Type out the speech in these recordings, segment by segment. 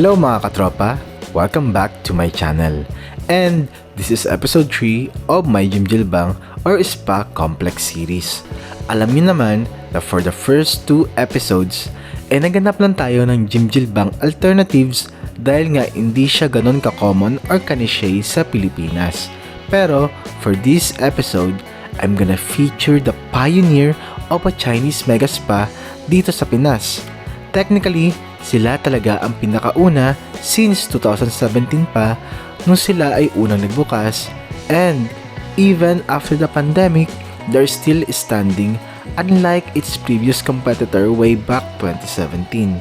Hello mga katropa! Welcome back to my channel. And this is episode 3 of my Jimjilbang or Spa Complex series. Alam niyo naman na for the first 2 episodes, naganap lang tayo ng Jimjilbang alternatives dahil nga hindi siya ganun ka-common or ka-niche sa Pilipinas. Pero for this episode, I'm gonna feature the pioneer of a Chinese mega spa dito sa Pinas. Technically, sila talaga ang pinakauna since 2017 pa nung sila ay unang nagbukas, and even after the pandemic, they're still standing unlike its previous competitor way back 2017.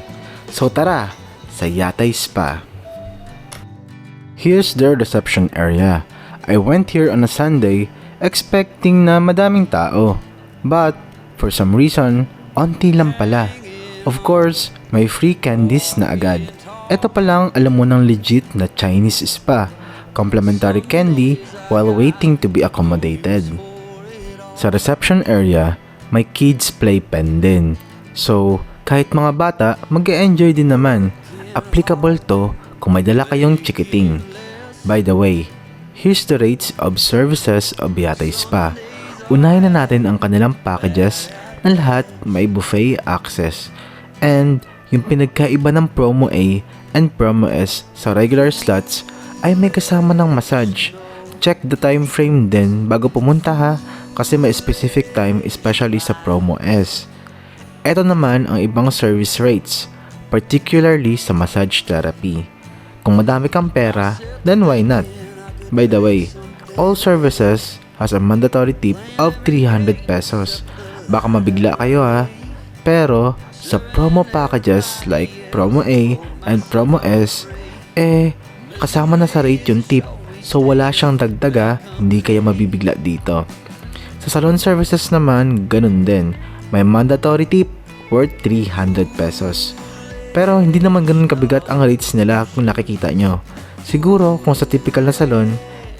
So tara, sa Yatay Spa. Here's their reception area. I went here on a Sunday expecting na madaming tao, but for some reason, onti lang pala. Of course, may free candies na agad. Ito pa lang alam mo ng legit na Chinese spa, complimentary candy while waiting to be accommodated. Sa reception area, may kids play pen din. So, kahit mga bata, mag-e-enjoy din naman. Applicable to kung may dala kayong chikiting. By the way, here's the rates of services of Yatay Spa. Unahin na natin ang kanilang packages na lahat may buffet access. And yung pinagkaiba ng Promo A and Promo S sa regular slots ay may kasama ng massage. Check the time frame din bago pumunta ha, kasi may specific time especially sa Promo S. Ito naman ang ibang service rates, particularly sa massage therapy. Kung madami kang pera, then why not? By the way, all services has a mandatory tip of 300 pesos. Baka mabigla kayo ha, pero sa promo packages like Promo A and Promo S, kasama na sa rate yung tip, so wala siyang dagdaga, hindi kayo mabibigla dito. Sa salon services naman, ganun din. May mandatory tip worth 300 pesos. Pero hindi naman ganun kabigat ang rates nila kung nakikita nyo. Siguro kung sa typical na salon,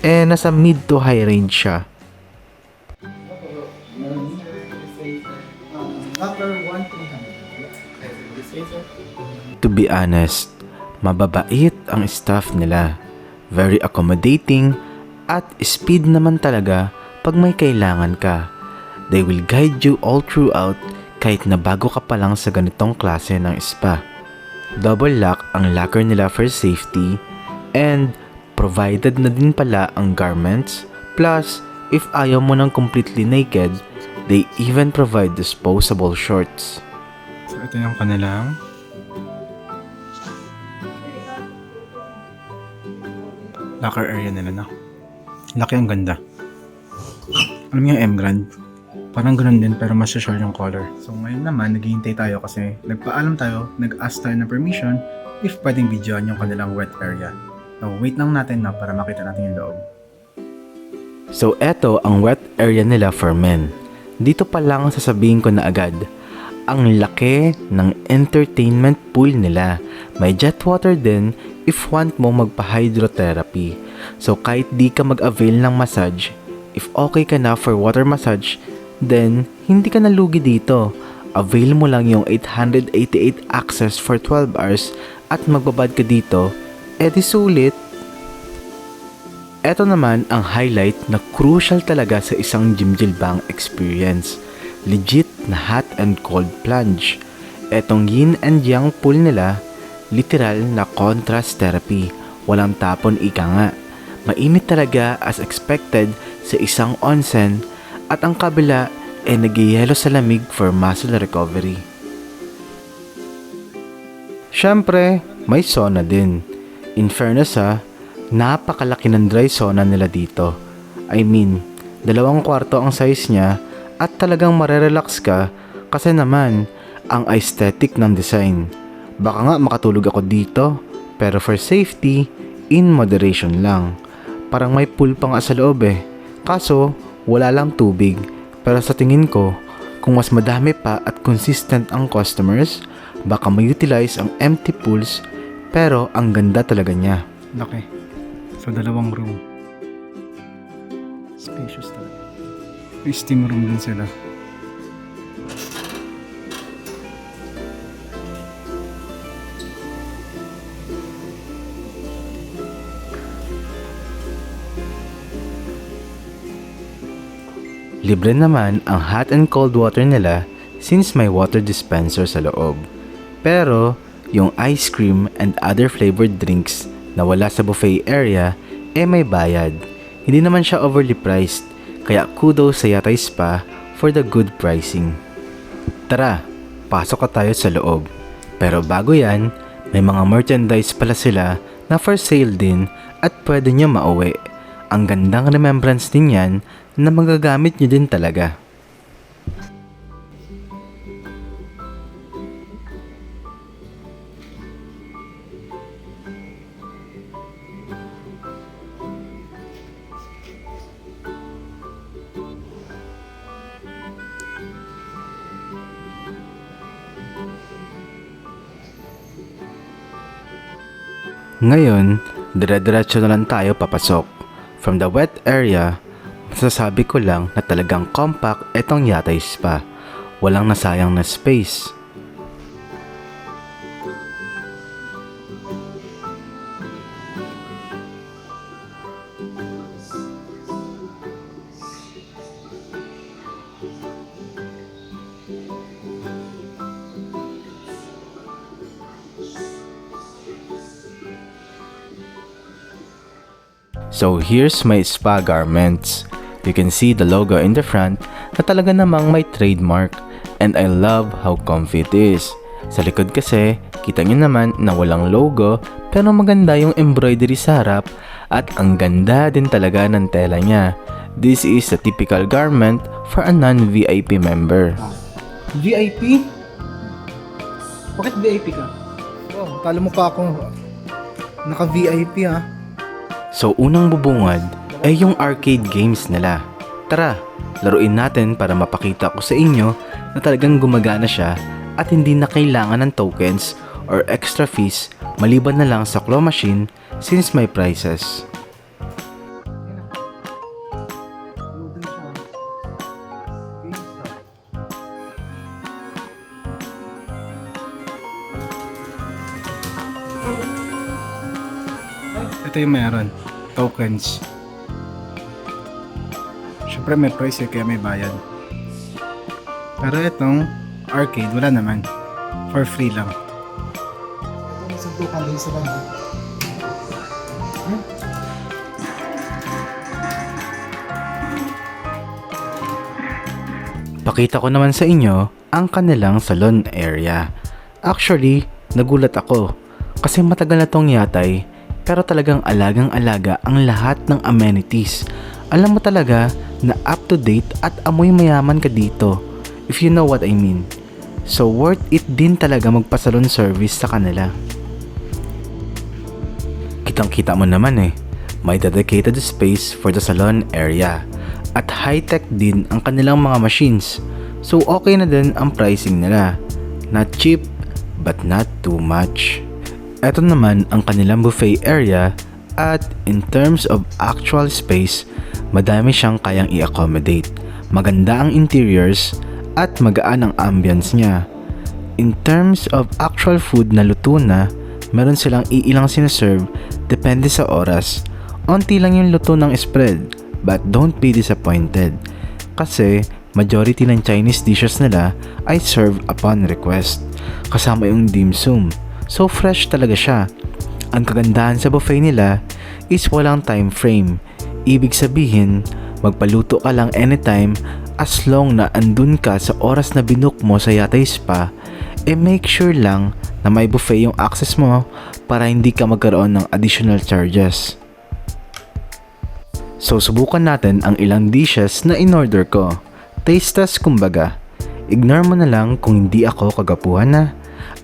nasa mid to high range siya. To be honest, mababait ang staff nila. Very accommodating at speed naman talaga pag may kailangan ka. They will guide you all throughout kahit na bago ka pa lang sa ganitong klase ng spa. Double lock ang locker nila for safety, and provided na din pala ang garments. Plus, if ayaw mo ng completely naked, they even provide disposable shorts. So ito yung kanilang locker area nila na. Laki, ang ganda. Alam niyo yung M-Grand? Parang ganun din pero mas short yung color. So ngayon naman, naghihintay tayo kasi nagpaalam tayo, nag-ask tayo ng permission if pwedeng videoan yung kanilang wet area. So wait lang natin na para makita natin yung loob. So eto ang wet area nila for men. Dito pa lang sasabihin ko na agad, ang laki ng entertainment pool nila. May jet water din if want mo magpa-hydrotherapy. So kahit di ka mag-avail ng massage, if okay ka na for water massage, then hindi ka nalugi dito. Avail mo lang yung 888 access for 12 hours at magbabad ka dito, edi sulit. Ito naman ang highlight na crucial talaga sa isang Jimjilbang experience. Legit na hot and cold plunge. Etong yin and yang pool nila, literal na contrast therapy. Walang tapon ika nga. Mainit talaga as expected sa isang onsen, at ang kabila nagyayelo sa lamig for muscle recovery. Syempre, may sauna din. In fairness napakalaki ng dry sauna nila dito. I mean, 2 kwarto ang size niya at talagang marerelax ka kasi naman ang aesthetic ng design. Baka nga makatulog ako dito, pero for safety, in moderation lang. Parang may pool pa nga sa loob kaso wala lang tubig. Pero sa tingin ko, kung mas madami pa at consistent ang customers, baka ma-utilize ang empty pools, pero ang ganda talaga niya. Laki. So 2 room. Spacious talaga. May steam room din sila. Libre naman ang hot and cold water nila since may water dispenser sa loob. Pero, yung ice cream and other flavored drinks na wala sa buffet area, may bayad. Hindi naman siya overly priced, kaya kudos sa Yatay Spa for the good pricing. Tara, pasok ka tayo sa loob. Pero bago yan, may mga merchandise pala sila na for sale din at pwede nyo mauwi. Ang gandang remembrance din yan na magagamit nyo din talaga. Ngayon, dire-diretso na lang tayo papasok. From the wet area, masasabi ko lang na talagang compact etong Yatay Spa. Walang nasayang na space. So here's my spa garments. You can see the logo in the front na talaga namang may trademark, and I love how comfy it is. Sa likod kasi, kita nyo naman na walang logo pero maganda yung embroidery sa harap at ang ganda din talaga ng tela niya. This is a typical garment for a non-VIP member. VIP? Bakit VIP ka? Oh, talo mo pa ako. Naka-VIP ha. So unang bubungad ay yung arcade games nila. Tara, laruin natin para mapakita ko sa inyo na talagang gumagana siya at hindi na kailangan ng tokens or extra fees maliban na lang sa claw machine since may prizes. Ito yung meron. Tokens. Siyempre may price kaya may bayad. Pero itong arcade wala naman. For free lang. Sundukan din sa banda. Pakita ko naman sa inyo ang kanilang salon area. Actually, nagulat ako kasi matagal na tong Yatay pero talagang alagang-alaga ang lahat ng amenities. Alam mo talaga na up to date at amoy mayaman ka dito, if you know what I mean. So worth it din talaga magpa-salon service sa kanila. Kitang-kita mo naman may dedicated space for the salon area at high-tech din ang kanilang mga machines. So okay na din ang pricing nila. Not cheap but not too much. Ito naman ang kanilang buffet area at in terms of actual space, madami siyang kayang i-accommodate. Maganda ang interiors at magaan ang ambience niya. In terms of actual food na luto na, meron silang iilang sinaserve depende sa oras. Onti lang yung luto ng spread, but don't be disappointed. Kasi majority ng Chinese dishes nila ay served upon request. Kasama yung dim sum. So fresh talaga siya. Ang kagandahan sa buffet nila is walang time frame. Ibig sabihin, magpaluto ka lang anytime as long na andun ka sa oras na binook mo sa Yatay Spa, make sure lang na may buffet yung access mo para hindi ka magkaroon ng additional charges. So subukan natin ang ilang dishes na in-order ko. Taste test kumbaga. Ignore mo na lang kung hindi ako kagapuhan na.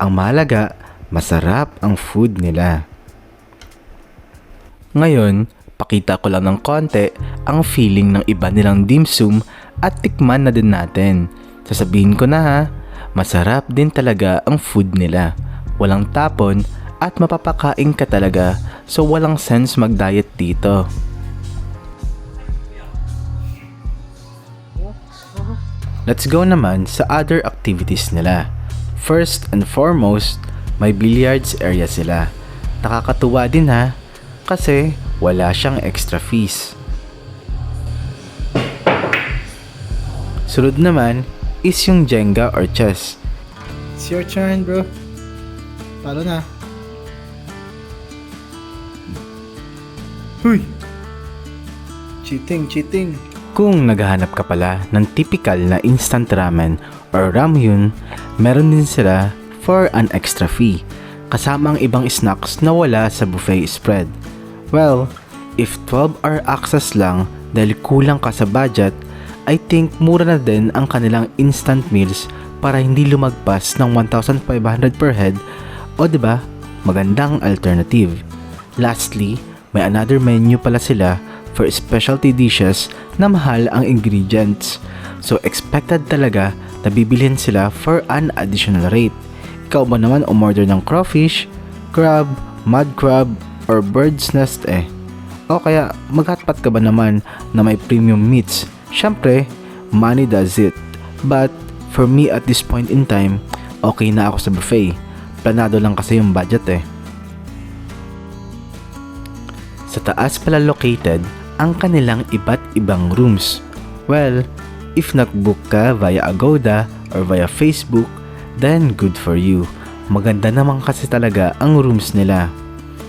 Ang mahalaga, masarap ang food nila. Ngayon, pakita ko lang ng konti ang feeling ng iba nilang dim sum at tikman na din natin. Sasabihin ko na ha, masarap din talaga ang food nila. Walang tapon at mapapakain ka talaga, so walang sense mag-diet dito. Let's go naman sa other activities nila. First and foremost, may billiards area sila. Nakakatuwa din ha, kasi wala siyang extra fees. Sunod naman is yung Jenga or chess. It's your turn, bro. Talo na. Huy! Cheating. Kung naghahanap ka pala ng typical na instant ramen or ramyun, meron din sila for an extra fee, kasama ang ibang snacks na wala sa buffet spread. Well, if 12-hour access lang dahil kulang ka sa budget, I think mura na din ang kanilang instant meals para hindi lumagpas ng 1,500 per head, o diba, magandang alternative. Lastly, may another menu pala sila for specialty dishes na mahal ang ingredients. So expected talaga na bibilhin sila for an additional rate. Ikaw ba naman umorder ng crawfish, crab, mud crab, or bird's nest O kaya maghatpat ka ba naman na may premium meats? Syempre, money does it. But for me at this point in time, okay na ako sa buffet. Planado lang kasi yung budget Sa taas pala located ang kanilang iba't ibang rooms. Well, if nag-book ka via Agoda or via Facebook, then good for you. Maganda naman kasi talaga ang rooms nila.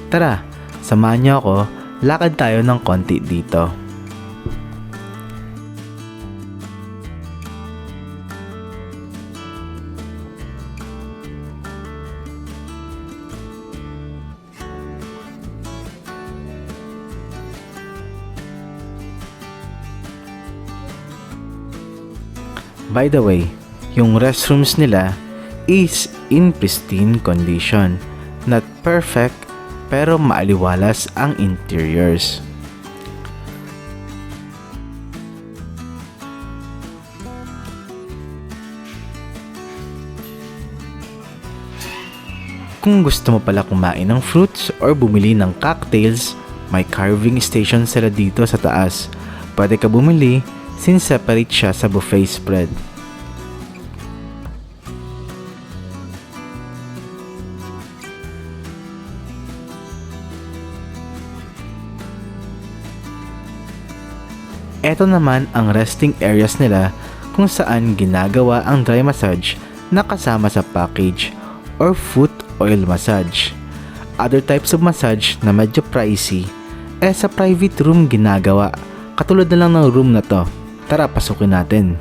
Tara, samahan niyo ako, lakad tayo ng konti dito. By the way, yung restrooms nila is in pristine condition. Not perfect, pero maaliwalas ang interiors. Kung gusto mo pala kumain ng fruits or bumili ng cocktails, may carving station sila dito sa taas. Pwede ka bumili since separate siya sa buffet spread. Ito naman ang resting areas nila kung saan ginagawa ang dry massage na kasama sa package or foot oil massage. Other types of massage na medyo pricey, sa private room ginagawa, katulad na lang ng room na to. Tara, pasukin natin.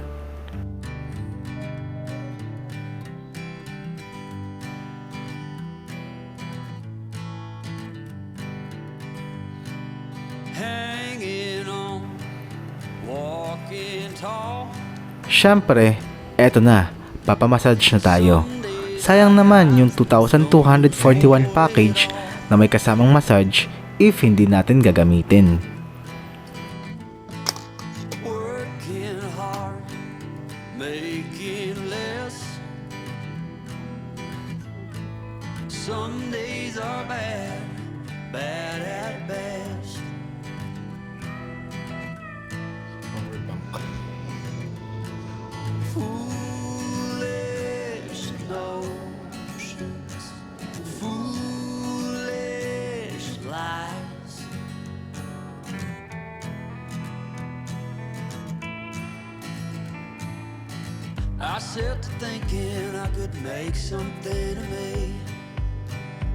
Syempre, eto na, papamassage na tayo. Sayang naman yung 2,241 package na may kasamang massage if hindi natin gagamitin. Some days are bad, bad at best. Foolish notions, foolish lies. I set to thinking I could make something of me,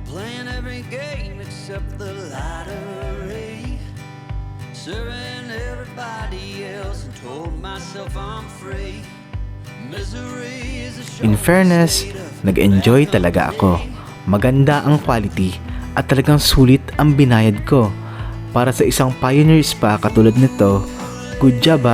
playing every game except the lottery, serving everybody else and told myself I'm free. Misery is a In fairness, nag-enjoy talaga ako. Maganda ang quality at talagang sulit ang binayad ko. Para sa isang pioneer spa katulad nito, good job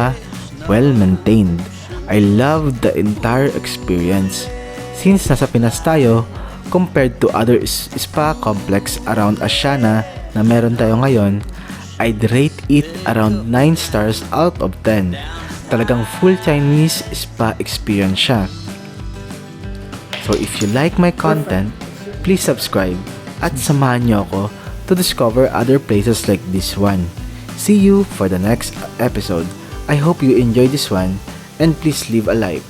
well maintained. I loved the entire experience. Since nasa Pinas tayo, compared to other spa complex around Asiana na meron tayo ngayon, I'd rate it around 9 stars out of 10. Talagang full Chinese spa experience siya. So if you like my content, please subscribe at samahan niyo ako to discover other places like this one. See you for the next episode. I hope you enjoy this one and please leave a like.